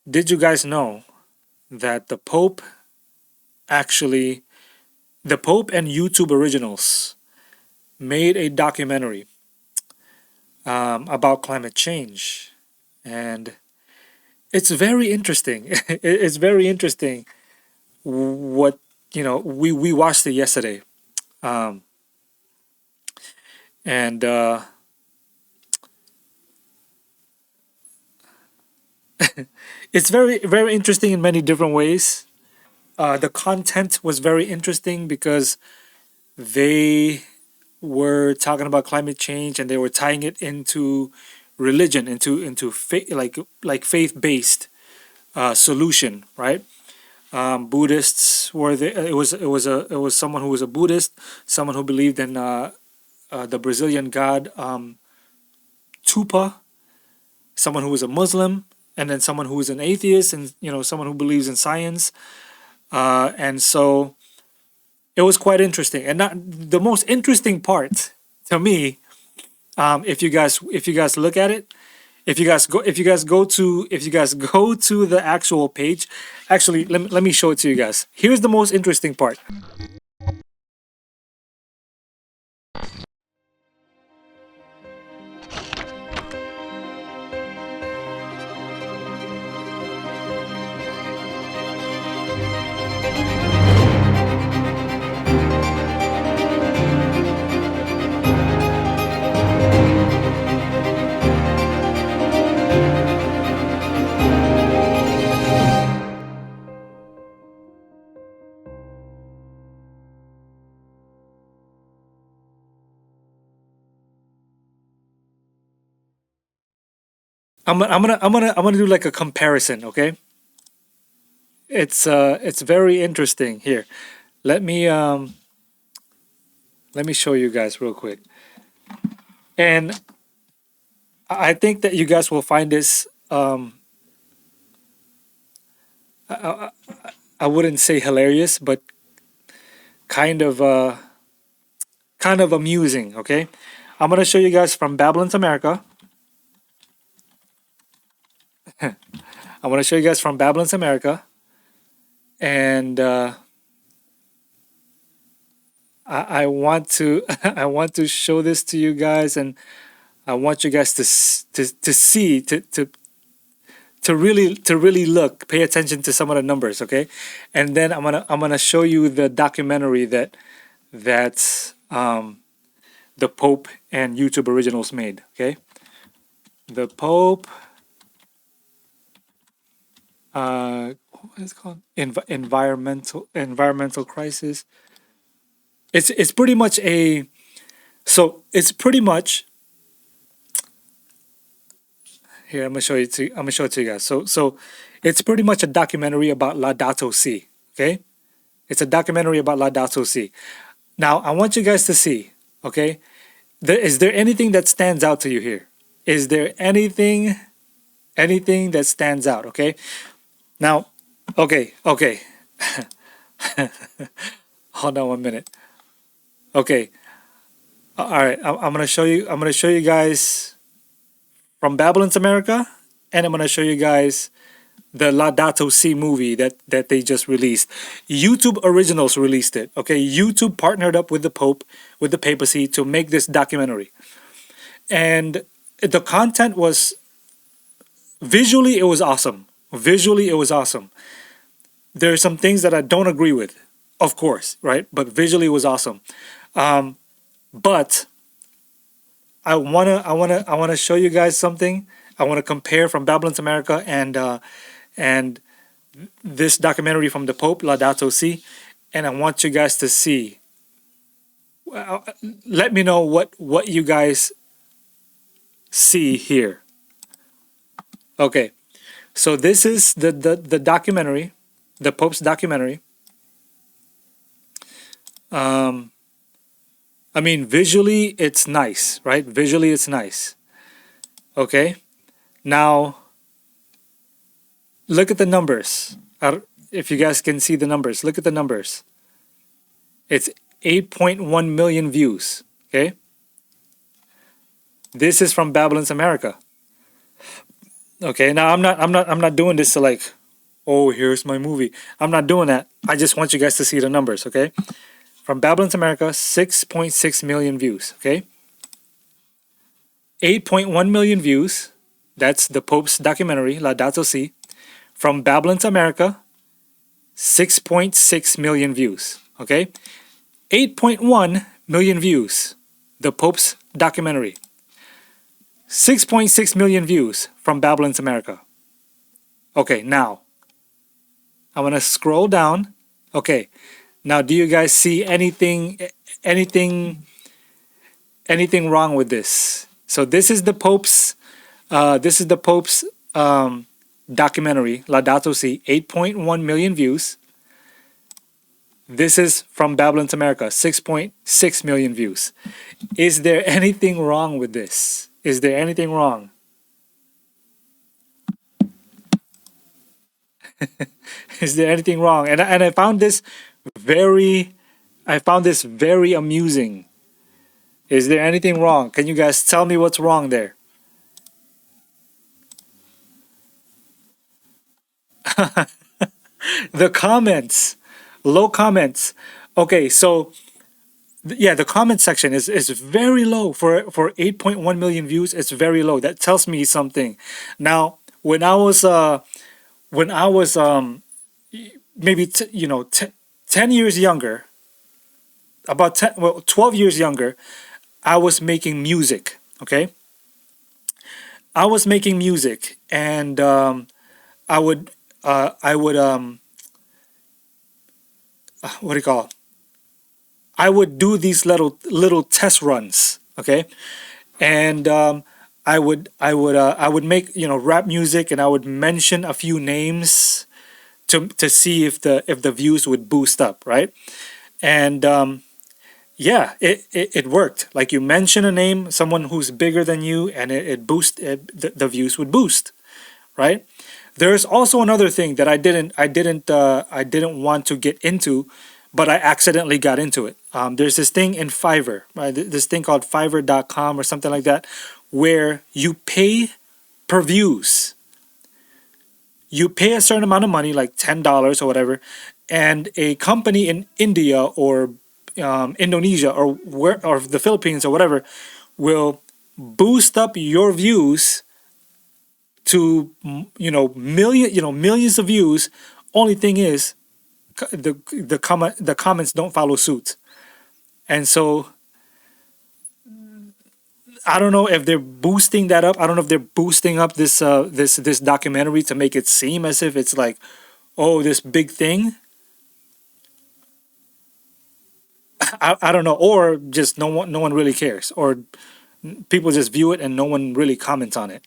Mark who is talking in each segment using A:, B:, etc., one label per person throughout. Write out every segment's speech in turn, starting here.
A: did you guys know that actually, the Pope and YouTube Originals made a documentary about climate change? And it's very interesting. It's very interesting what, we watched it yesterday. Um, and It's very, very interesting in many different ways. The content was very interesting because they were talking about climate change and they were tying it into religion, into faith, like faith based solution, right? Buddhists were there. It was someone who was a Buddhist, someone who believed in the Brazilian god Tupa, someone who was a Muslim, and then someone who was an atheist, and someone who believes in science. And so it was quite interesting. And not the most interesting part to me, if you guys look at it, if you guys go to the actual page, actually let me show it to you guys. Here's the most interesting part. I'm gonna do like a comparison, okay? It's very interesting here. Let me um let me show you guys real quick. And I think that you guys will find this I wouldn't say hilarious, but kind of uh kind of amusing, okay? I'm gonna show you guys from Babylon's America. I want to show you guys from Babylon's America, and I want to I want to show this to you guys, and I want you guys to see to really look, pay attention to some of the numbers, okay? And then I'm gonna show you the documentary that the Pope and YouTube Originals made, okay? The Pope, what is it called? Environmental crisis. It's pretty much a so it's pretty much here. I'm gonna show it to you guys. So it's pretty much a documentary about Laudato Si. Okay, it's a documentary about Laudato Si. Now I want you guys to see. Okay, is there anything that stands out to you here? Is there anything that stands out? Okay. Now, okay. Hold on 1 minute. Okay. All right. I'm gonna show you. I'm gonna show you guys from Babylon's America, and I'm gonna show you guys the Laudato Si movie that they just released. YouTube Originals released it. Okay, YouTube partnered up with the Pope, with the papacy, to make this documentary, and the content was visually it was awesome. Visually, it was awesome. There are some things that I don't agree with, of course, right? But visually, it was awesome. But I wanna show you guys something. I want to compare from Babylon's America and this documentary from the Pope, Laudato Si, and I want you guys to see. Let me know what you guys see here. Okay, so this is the documentary, the Pope's documentary. Um, I mean, visually it's nice, right? Visually it's nice. Okay, now look at the numbers. If you guys can see the numbers, look at the numbers. It's 8.1 million views. Okay, this is from Babylon's America. Okay, now I'm not doing this to like, oh, here's my movie. I'm not doing that. I just want you guys to see the numbers, okay? From Babylon's America, 6.6 million views, okay? 8.1 million views. That's the Pope's documentary, Laudato Si. From Babylon's America, 6.6 million views, okay? 8.1 million views, the Pope's documentary. 6.6 million views from Babylon's America. Okay, now I'm gonna scroll down. Okay, now do you guys see anything anything wrong with this? So this is the Pope's documentary, Laudato Si, 8.1 million views. This is from Babylon's America, 6.6 million views. Is there anything wrong with this? Is there anything wrong? Is there anything wrong? And very I found this very amusing. Is there anything wrong? Can you guys tell me what's wrong there? The comments, low comments. Okay, so yeah, the comment section is very low for 8.1 million views. It's very low. That tells me something. Now, when I was maybe 10 years younger, about 10, well, 12 years younger, I was making music. Okay, I was making music, and I would what do you call? I would do these little test runs. Okay, and I would make rap music, and I would mention a few names to see if the views would boost up, right? And yeah, it worked. Like, you mention a name, someone who's bigger than you, and the views would boost, right? There's also another thing that I didn't want to get into, but I accidentally got into it. There's this thing in Fiverr, right? This thing called Fiverr.com or something like that, where you pay per views. You pay a certain amount of money, like $10 or whatever, and a company in India or Indonesia or the Philippines or whatever will boost up your views to millions of views. Only thing is, the comments don't follow suit, and so I don't know if they're boosting that up. I don't know if they're boosting up this documentary to make it seem as if it's like, oh, this big thing. I don't know, or just no one really cares, or people just view it and no one really comments on it.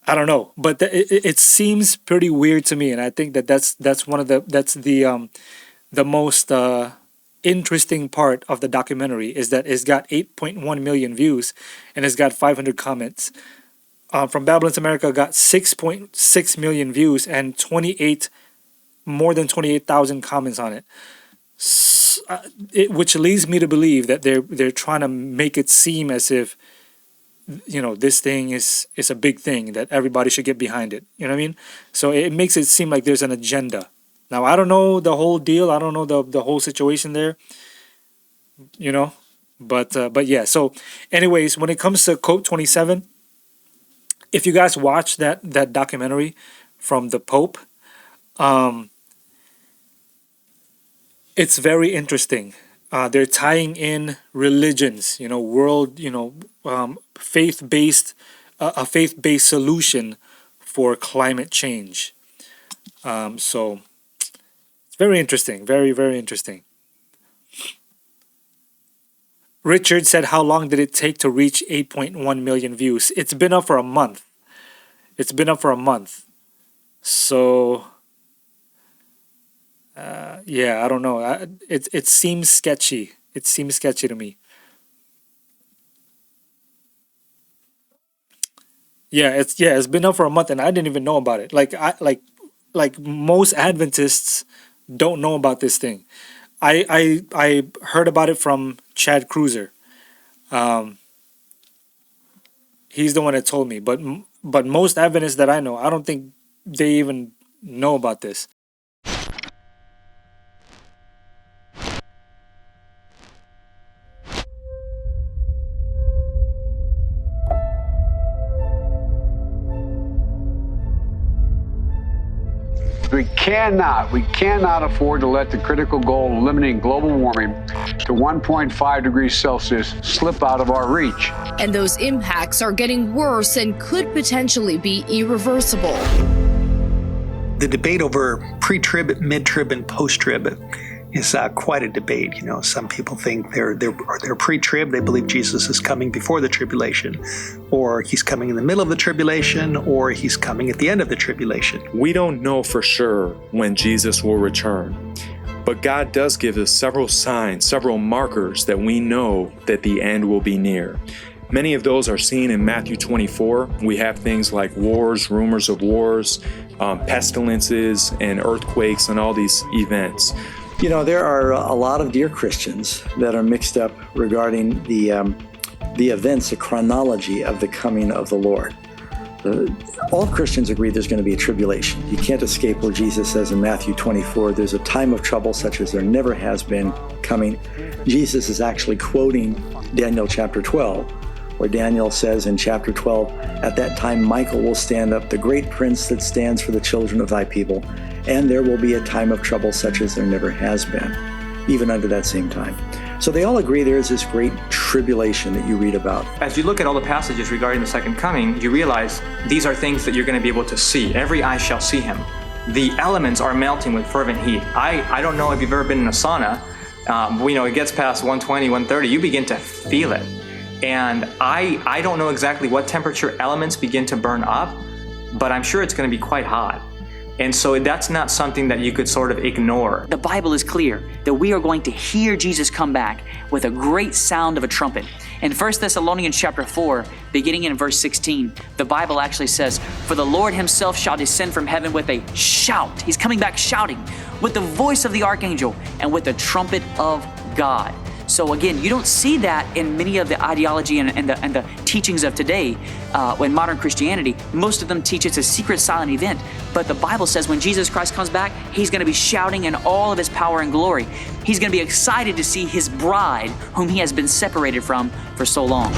A: I don't know, but it seems pretty weird to me, and I think that's one of the most interesting part of the documentary is that it's got 8.1 million views and it's got 500 comments. From Babylon's America got 6.6 million views and 28 more than 28,000 comments on it. Which leads me to believe that they're trying to make it seem as if this thing is a big thing that everybody should get behind it. You know what I mean? So it makes it seem like there's an agenda. Now, I don't know the whole deal. I don't know the whole situation there. You know, but yeah. So, anyways, when it comes to COP27, if you guys watch that documentary from the Pope, um, it's very interesting. They're tying in religions, world, faith based, a faith based solution for climate change. So it's very interesting, very very interesting. Richard said, "How long did it take to reach 8.1 million views?" It's been up for a month. It's been up for a month. So yeah, I don't know. It seems sketchy. It seems sketchy to me. Yeah, it's been up for a month, and I didn't even know about it. Like most Adventists don't know about this thing. I heard about it from Chad Cruiser. Um, he's the one that told me, but But most Adventists that I know, I don't think they even know about this.
B: We cannot afford to let the critical goal of limiting global warming to 1.5 degrees Celsius slip out of our reach.
C: And those impacts are getting worse and could potentially be irreversible.
D: The debate over pre-trib, mid-trib, and post-trib is quite a debate. You know, some people think they're pre-trib. They believe Jesus is coming before the tribulation, or he's coming in the middle of the tribulation, or he's coming at the end of the tribulation.
E: We don't know for sure when Jesus will return, but God does give us several signs, several markers that we know that the end will be near. Many of those are seen in Matthew 24. We have things like wars, rumors of wars, pestilences, and earthquakes, and all these events.
F: You know, there are a lot of dear Christians that are mixed up regarding the events, the chronology of the coming of the Lord. All Christians agree there's going to be a tribulation. You can't escape what Jesus says in Matthew 24. There's a time of trouble such as there never has been coming. Jesus is actually quoting Daniel chapter 12, where Daniel says in chapter 12, "At that time Michael will stand up, the great prince that stands for the children of thy people, and there will be a time of trouble such as there never has been," even under that same time. So they all agree there is this great tribulation that you read about.
G: As you look at all the passages regarding the second coming, you realize these are things that you're going to be able to see. Every eye shall see him. The elements are melting with fervent heat. I don't know if you've ever been in a sauna. It gets past 120, 130, you begin to feel it. And I don't know exactly what temperature elements begin to burn up, but I'm sure it's going to be quite hot. And so that's not something that you could sort of ignore.
H: The Bible is clear that we are going to hear Jesus come back with a great sound of a trumpet. In 1 Thessalonians chapter 4, beginning in verse 16, the Bible actually says, "For the Lord himself shall descend from heaven with a shout." He's coming back shouting, "with the voice of the archangel and with the trumpet of God." So again, you don't see that in many of the ideology and the teachings of today in modern Christianity. Most of them teach it's a secret silent event. But the Bible says when Jesus Christ comes back, he's going to be shouting in all of his power and glory. He's going to be excited to see his bride, whom he has been separated from for so long.